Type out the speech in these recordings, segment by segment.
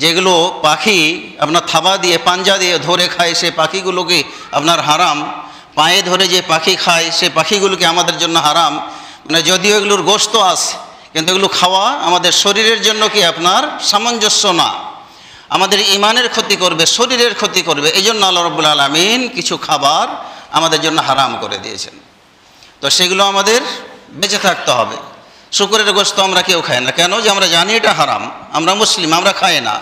যেগুলো পাখি আপনার থাবা দিয়ে পাঞ্জা দিয়ে ধরে খায় সে পাখিগুলোকে আপনার হারাম, পায়ে ধরে যে পাখি খায় সে পাখিগুলোকে আমাদের জন্য হারাম। মানে যদিও এগুলোর গোশত আছে, কিন্তু এগুলো খাওয়া আমাদের শরীরের জন্য কি আপনার সামঞ্জস্য না, আমাদের ইমানের ক্ষতি করবে, শরীরের ক্ষতি করবে। এই জন্য আল্লাহ রাব্বুল আলামিন কিছু খাবার আমাদের জন্য হারাম করে দিয়েছেন। তো সেগুলো আমাদের বেঁচে থাকতে হবে। শুকরের গোশত আমরা কেউ খাই না, কেন? যে আমরা জানি এটা হারাম, আমরা মুসলিম, আমরা খাই না।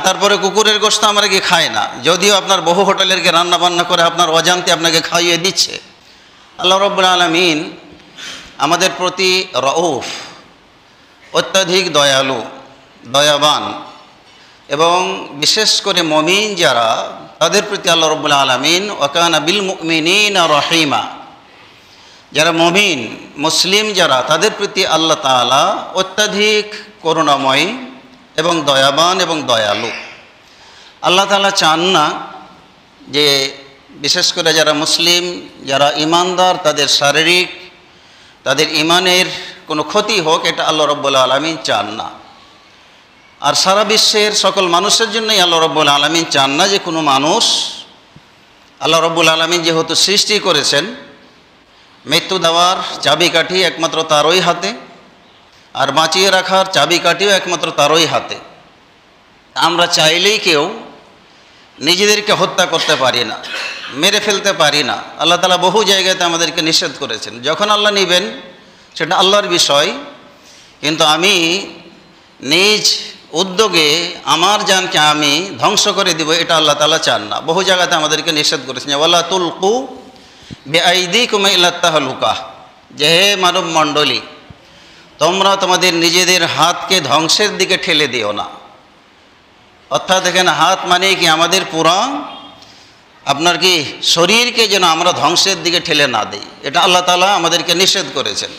তারপরে কুকুরের গোশত আমরা কি খাই না, যদিও আপনার বহু হোটেলের কে রান্না বান্না করে আপনার অজান্তে আপনাকে খাইয়ে দিচ্ছে। আল্লাহ রাব্বুল আলামিন আমাদের প্রতি রউফ, অত্যাধিক দয়ালু, দয়াবান, এবং বিশেষ করে মুমিন যারা তাদের প্রতি আল্লাহ রাব্বুল আলামিন ওয়াকানা বিল মুমিনিনা রহিমা, যারা মুমিন মুসলিম যারা তাদের প্রতি আল্লাহ তাআলা অত্যাধিক করুণাময় এবং দয়াবান এবং দয়ালু। আল্লাহ তাআলা চান না যে বিশেষ করে যারা মুসলিম, যারা ঈমানদার, তাদের শারীরিক, তাদের ঈমানের কোনো ক্ষতি হোক, এটা আল্লাহ রাব্বুল আলামিন চান না। আর সারা বিশ্বের সকল মানুষের জন্যই আল্লাহ রাব্বুল আলামিন চান না যে কোনো মানুষ, আল্লাহ রাব্বুল আলামিন যেহেতু সৃষ্টি করেছেন, মৃত্যু দেওয়ার চাবিকাঠি একমাত্র তারই হাতে, আর বাঁচিয়ে রাখার চাবিকাঠিও একমাত্র তারই হাতে। আমরা চাইলেই কেউ নিজেদেরকে হত্যা করতে পারি না, মেরে ফেলতে পারি না। আল্লাহ তাআলা বহু জায়গাতে আমাদেরকে নিষেধ করেছেন। যখন আল্লাহ নেবেন সেটা আল্লাহর বিষয়, কিন্তু আমি নিজ উদ্যোগে আমার জানকে আমি ধ্বংস করে দিব, এটা আল্লাহ তাআলা চান না। বহু জায়গাতে আমাদেরকে নিষেধ করেছেন, ওয়ালা তুলকু বিআইদিকুম ইলা তাহলুকা, যে হে মানব মণ্ডলী, তোমরা তোমাদের নিজেদের হাতকে ধ্বংসের দিকে ঠেলে দিও না। অর্থাৎ দেখেন, হাত মানে কি আমাদের পুরা আপনার কি শরীরকে যেন আমরা ধ্বংসের দিকে ঠেলে না দিই, এটা আল্লাহ তাআলা আমাদেরকে নিষেধ করেছেন।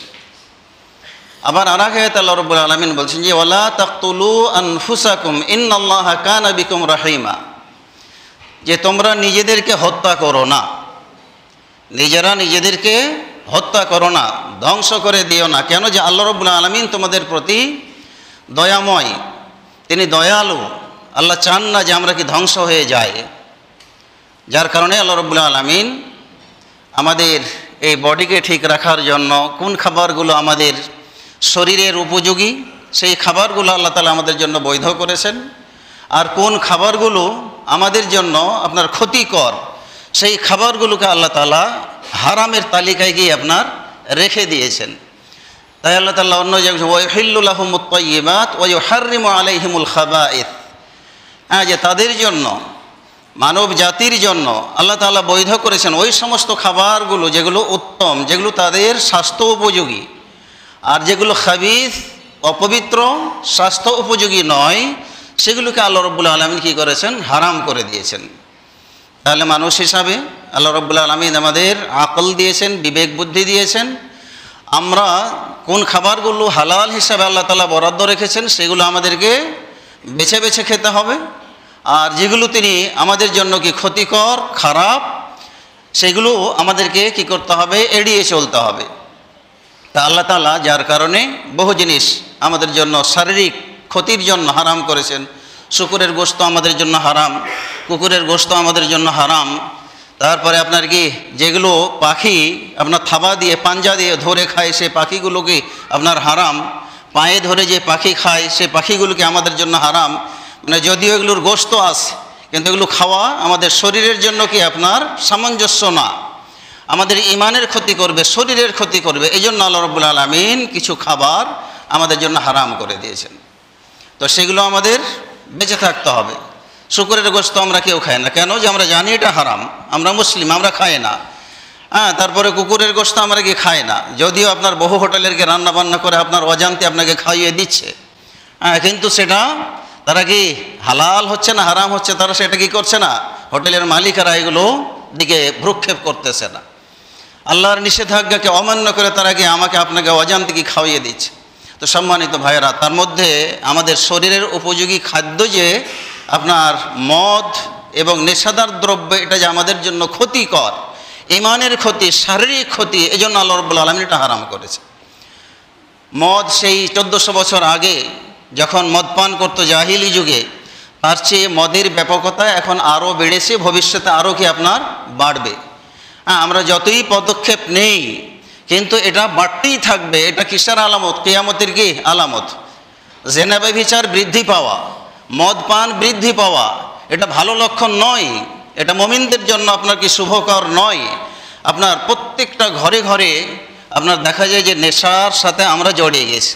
আবার আর এক আয়াতে আল্লাহ রাব্বুল আলামিন বলছেন যে ওয়ালা তাকতুলু আনফুসাকুম ইন্নাল্লাহা কানা বিকুম রহিমা, যে তোমরা নিজেদেরকে হত্যা করো না, নিজেরা নিজেদেরকে হত্যা করো না, ধ্বংস করে দিও না। কেন? যে আল্লাহ রাব্বুল আলামিন তোমাদের প্রতি দয়াময়, তিনি দয়ালু। আল্লাহ চান না যে আমরা কি ধ্বংস হয়ে যাই। যার কারণে আল্লাহ রাব্বুল আলামিন আমাদের এই বডিকে ঠিক রাখার জন্য কোন খাবারগুলো আমাদের শরীরের উপযোগী সেই খাবারগুলো আল্লাহ তাআলা আমাদের জন্য বৈধ করেছেন, আর কোন খাবারগুলো আমাদের জন্য আপনার ক্ষতিকর সেই খাবারগুলোকে আল্লাহ তাআলা হারামের তালিকায় গিয়ে আপনার রেখে দিয়েছেন। তাই আল্লাহ তাআলা অন্য জায়গায় ওয়াইহিল্লু লাহুমুত তাইয়্যিবাত ওয়া ইউহাররিমু আলাইহিমুল খাবাইথ, যে তাদের জন্য, মানব জাতির জন্য আল্লাহ তাআলা বৈধ করেছেন ওই সমস্ত খাবারগুলো যেগুলো উত্তম, যেগুলো তাদের স্বাস্থ্য উপযোগী, আর যেগুলো খাবিস, অপবিত্র, স্বাস্থ্য উপযোগী নয়, সেগুলোকে আল্লাহ রাব্বুল আলামিন কী করেছেন? হারাম করে দিয়েছেন। তাহলে মানুষ হিসাবে আল্লাহ রাব্বুল আলামিন আমাদের আকল দিয়েছেন, বিবেক বুদ্ধি দিয়েছেন। আমরা কোন খাবারগুলো হালাল হিসাবে আল্লাহ তাআলা বরাদ্দ রেখেছেন সেগুলো আমাদেরকে বেছে বেছে খেতে হবে, আর যেগুলো তিনি আমাদের জন্য কি ক্ষতিকর, খারাপ, সেগুলো আমাদেরকে কি করতে হবে? এড়িয়ে চলতে হবে। তা আল্লাহ তাআলা যার কারণে বহু জিনিস আমাদের জন্য শারীরিক ক্ষতির জন্য হারাম করেছেন। শুকরের গোশত আমাদের জন্য হারাম, কুকুরের গোশত আমাদের জন্য হারাম। তারপরে আপনার কি যেগুলো পাখি আপনার থাবা দিয়ে পাঞ্জা দিয়ে ধরে খায় সে পাখিগুলোকে আপনার হারাম, পায়ে ধরে যে পাখি খায় সে পাখিগুলোকে আমাদের জন্য হারাম। মানে যদিও এগুলোর গোশত আছে, কিন্তু এগুলো খাওয়া আমাদের শরীরের জন্য কি আপনার সামঞ্জস্য না, আমাদের ইমানের ক্ষতি করবে, শরীরের ক্ষতি করবে। এই জন্য আল্লাহ রাব্বুল আলামিন কিছু খাবার আমাদের জন্য হারাম করে দিয়েছেন। তো সেগুলো আমাদের বেঁচে থাকতে হবে। শুকরের গোশত আমরা কেউ খাই না, কেন? যে আমরা জানি এটা হারাম, আমরা মুসলিম, আমরা খাই না। তারপরে কুকুরের গোশত আমরা কি খাই না, যদিও আপনার বহু হোটেলের কে রান্না বান্না করে আপনার অজান্তে আপনাকে খাইয়ে দিচ্ছে, কিন্তু সেটা তারা কি হালাল হচ্ছে না হারাম হচ্ছে, তারা সেটা কি করছে না, হোটেলের মালিকেরা এগুলো দিকে ভ্রুক্ষেপ করতেছে না। আল্লাহর নিষেধাজ্ঞাকে অমান্য করে তারা কি আমাকে আপনাকে অজান্তে কি খাইয়ে দিচ্ছে। তো সম্মানিত ভাইয়েরা, তার মধ্যে আমাদের শরীরের উপযোগী খাদ্য যে আপনার মদ এবং নেশাদার দ্রব্য, এটা যে আমাদের জন্য ক্ষতিকর, ইমানের ক্ষতি, শারীরিক ক্ষতি, এজন্য আল্লাহ রাব্বুল আলামিন এটা হারাম করেছে। মদ সেই 1400 বছর আগে যখন মদ পান করতো জাহিলি যুগে, তার চেয়ে মদের ব্যাপকতা এখন আরও বেড়েছে, ভবিষ্যতে আরও কি আপনার বাড়বে। হ্যাঁ, আমরা যতই পদক্ষেপ নেই কিন্তু এটা বাড়তেই থাকবে। এটা কিসের আলামত? কিয়ামতের কি আলামত? জেনা ব্যভিচার বৃদ্ধি পাওয়া, মদ পান বৃদ্ধি পাওয়া, এটা ভালো লক্ষণ নয়, এটা মুমিনদের জন্য আপনার কি শুভকর নয়। আপনার প্রত্যেকটা ঘরে ঘরে আপনার দেখা যায় যে নেশার সাথে আমরা জড়িয়ে গেছি।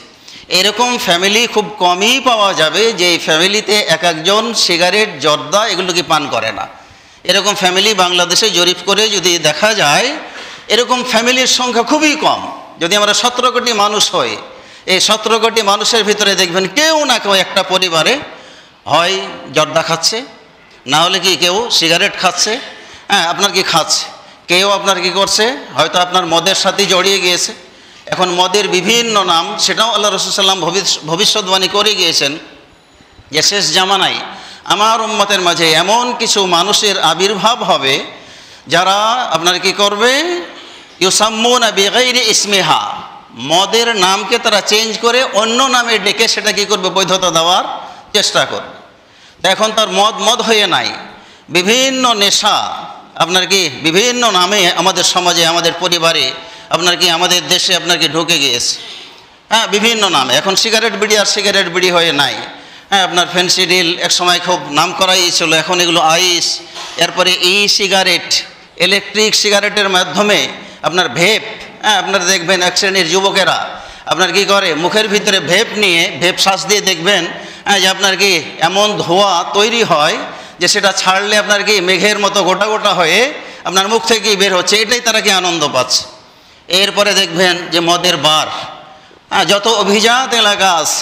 এরকম ফ্যামিলি খুব কমই পাওয়া যাবে যে এই ফ্যামিলিতে এক একজন সিগারেট, জর্দা এগুলো কি পান করে না। এরকম ফ্যামিলি বাংলাদেশে জরিপ করে যদি দেখা যায়, এরকম ফ্যামিলির সংখ্যা খুবই কম। যদি আমরা 17 কোটি মানুষ হই, এই 17 কোটি মানুষের ভিতরে দেখবেন কেউ না কেউ একটা পরিবারে হয় জর্দা খাচ্ছে, না হলে কি কেউ সিগারেট খাচ্ছে। হ্যাঁ, আপনার কি খাচ্ছে, কেউ আপনার কি করছে, হয়তো আপনার মদের সাথে জড়িয়ে গিয়েছে। এখন মদের বিভিন্ন নাম, সেটাও আল্লাহ রাসূল সাল্লাল্লাহু আলাইহি ওয়াসাল্লাম ভবিষ্যৎবাণী করে গিয়েছেন যে শেষ জামানায় আমার উম্মতের মাঝে এমন কিছু মানুষের আবির্ভাব হবে যারা আপনার কি করবে, ইউসাম্মুনা বিগাইরি ইসমিহা, মদের নামকে তারা চেঞ্জ করে অন্য নামে ডেকে সেটা কি করবে, বৈধতা দেওয়ার চেষ্টা করবে। এখন তার মদ হয়ে নাই, বিভিন্ন নেশা আপনার কি বিভিন্ন নামে আমাদের সমাজে, আমাদের পরিবারে, আপনার কি আমাদের দেশে আপনার কি ঢুকে গিয়েছে। হ্যাঁ, বিভিন্ন নামে। এখন সিগারেট বিড়ি আর সিগারেট বিড়ি হয়ে নাই। হ্যাঁ, আপনার ফেন্সিডিল এক সময় খুব নাম করাই ছিল, এখন এগুলো আইস। এরপরে সিগারেট, ইলেকট্রিক সিগারেটের মাধ্যমে আপনার ভেপ। হ্যাঁ, আপনারা দেখবেন এক শ্রেণীর যুবকেরা আপনার কি করে, মুখের ভিতরে ভেপ নিয়ে ভেপ শ্বাস দিয়ে দেখবেন যে আপনার কি এমন ধোঁয়া তৈরি হয় যে সেটা ছাড়লে আপনার কি মেঘের মতো গোটা গোটা হয়ে আপনার মুখ থেকেই বের হচ্ছে, এটাই তারা কি আনন্দ পাচ্ছে। এরপরে দেখবেন যে মদের বার, যত অভিজাত এলাকা আছে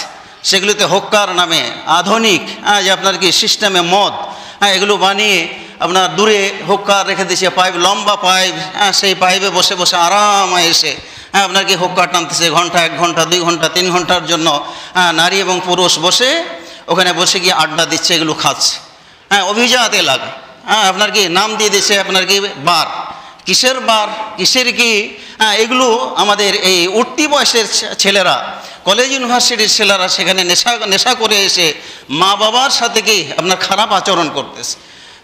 সেগুলিতে হোক্কার নামে আধুনিক যে আপনার কি সিস্টেমে মদ এগুলো বানিয়ে আপনার দূরে হোক্কার রেখে দিয়েছে, পাইপ, লম্বা পাইপ। সেই পাইপে বসে বসে আরাম এসে আপনার কি হোক্কার টানতেছে, ঘন্টা, 1 ঘন্টা, 2 ঘন্টা, 3 ঘন্টার জন্য। নারী এবং পুরুষ বসে ওখানে বসে গিয়ে আড্ডা দিচ্ছে, এগুলো খাচ্ছে। অভিজাত এলাকা। আপনার কি নাম দিয়ে দিচ্ছে আপনার কি বার। কিসের বার, কিসের কি? এগুলো আমাদের এই উঠতি বয়সের ছেলেরা, কলেজ ইউনিভার্সিটির ছেলেরা সেখানে নেশা করে এসে মা বাবার সাথে কি আপনার খারাপ আচরণ করতেছে।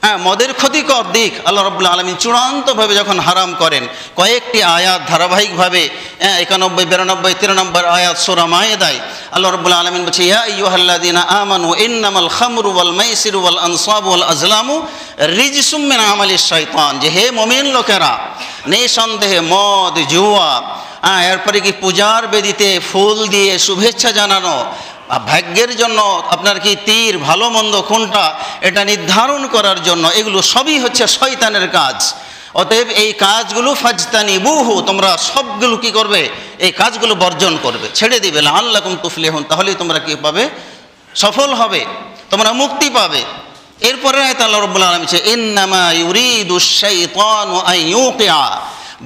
হ্যাঁ, মদের ক্ষতিকর দিক আল্লাহ রাব্বুল আলামিন চূড়ান্তভাবে যখন হারাম করেন, কয়েকটি আয়াত ধারাবাহিকভাবে 91, 92, 93 আয়াত সূরা মায়েদায় আল্লাহ রাব্বুল আলামিন বলছে, ইয়া আইয়ুহাল্লাযীনা আমানু ইন্নামাল খামরু ওয়াল মাইসিরু ওয়াল আনসাবু ওয়াল আজলামু রিজসুম মিন আমালিশ শাইতান, যে হে মুমিন লোকেরা, নিঃসন্দেহে মদ, জুয়া, এরপরে কি পূজার বেদিতে ফুল দিয়ে শুভেচ্ছা জানানো, ভাগ্যের জন্য আপনার কি তীর, ভালো মন্দ কোনটা এটা নির্ধারণ করার জন্য, এগুলো সবই হচ্ছে শয়তানের কাজ। অতএব এই কাজগুলো ফাজতানিবুহু, তোমরা সবগুলো কি করবে, এই কাজগুলো বর্জন করবে, ছেড়ে দিবে। লাআল্লাকুম তুফলিহুন, তাহলেই তোমরা কি পাবে, সফল হবে, তোমরা মুক্তি পাবে। এরপরে আয়াত আল্লাহ রাব্বুল আলামিন বলেছে, ইন্নামা ইউরিদুশ শাইতানু আন ইউকিআ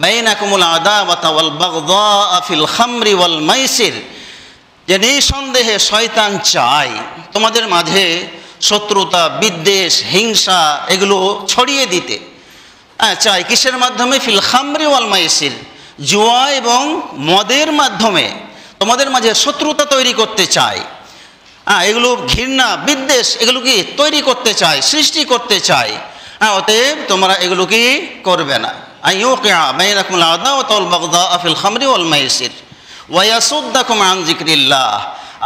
বাইনাকুমুল আদাওয়াতা ওয়াল বাগদা ফিল খামরি ওয়াল মাইসির, যে নিঃসন্দেহে শয়তান চায় তোমাদের মাঝে শত্রুতা, বিদ্বেষ, হিংসা এগুলো ছড়িয়ে দিতে। চাই কিসের মাধ্যমে? ফিল খামরি ওয়াল মাইসির, জুয়া এবং মদের মাধ্যমে তোমাদের মাঝে শত্রুতা তৈরি করতে চায়। এগুলো ঘৃণা, বিদ্বেষ এগুলো কি তৈরি করতে চায়, সৃষ্টি করতে চায়। অতএব তোমরা এগুলো কি করবে না। আইয়ুকিআ বাইনাকুমুল আদাওয়াতা ওয়াল বাগদা ফিল খামরি ওয়াল মাইসির ওয়ায়াসুদ্দাকুম আন যিকরিল্লাহ,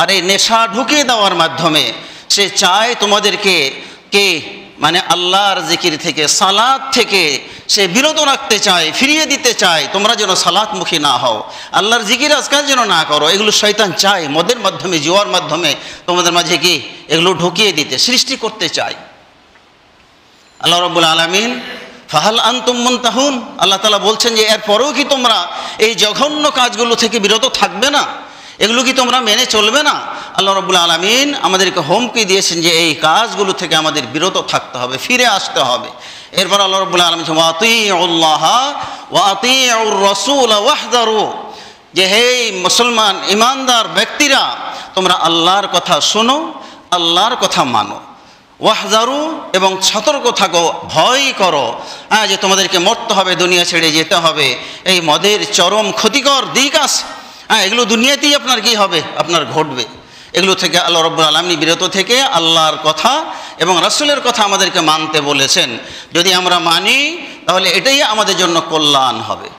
আর এই নেশা ঢুকিয়ে দেওয়ার মাধ্যমে সে চায় তোমাদেরকে কে মানে আল্লাহর জিকির থেকে, সালাত থেকে সে বিরত রাখতে চায়, ফিরিয়ে দিতে চায়। তোমরা যেন সালাতমুখী না হও, আল্লাহর জিকির আজকাল যেন না করো, এগুলো শয়তান চায় মদের মাধ্যমে, জুয়ার মাধ্যমে তোমাদের মাঝে কি এগুলো ঢুকিয়ে দিতে, সৃষ্টি করতে চায়। আল্লাহ রাব্বুল আলামিন ফাহাল আনতুম মুনতাহুন, আল্লাহ তাআলা বলছেন যে এরপরেও কি তোমরা এই জঘন্য কাজগুলো থেকে বিরত থাকবে না, এগুলো কি তোমরা মেনে চলবে না? আল্লাহ রাব্বুল আলামিন আমাদেরকে হুমকি দিয়েছেন যে এই কাজগুলো থেকে আমাদের বিরত থাকতে হবে, ফিরে আসতে হবে। এরপর আল্লাহ রাব্বুল আলামিন ওয়া আতিউল্লাহ ওয়া আতিউর রাসূল ওয়াহদারু, যে হে মুসলমান ইমানদার ব্যক্তিরা, তোমরা আল্লাহর কথা শোনো, আল্লাহর কথা মানো। ওয়াহজারু, এবং সতর্ক থাকো, ভয় করো যে তোমাদেরকে মরতে হবে, দুনিয়া ছেড়ে যেতে হবে। এই মদের চরম ক্ষতিকর দিক আছে, এগুলো দুনিয়াতেই আপনার কি হবে, আপনার ঘটবে। এগুলো থেকে আল্লাহ রাব্বুল আলামিন বিরত থেকে আল্লাহর কথা এবং রাসূলের কথা আমাদেরকে মানতে বলেছেন। যদি আমরা মানি তাহলে এটাই আমাদের জন্য কল্যাণ হবে।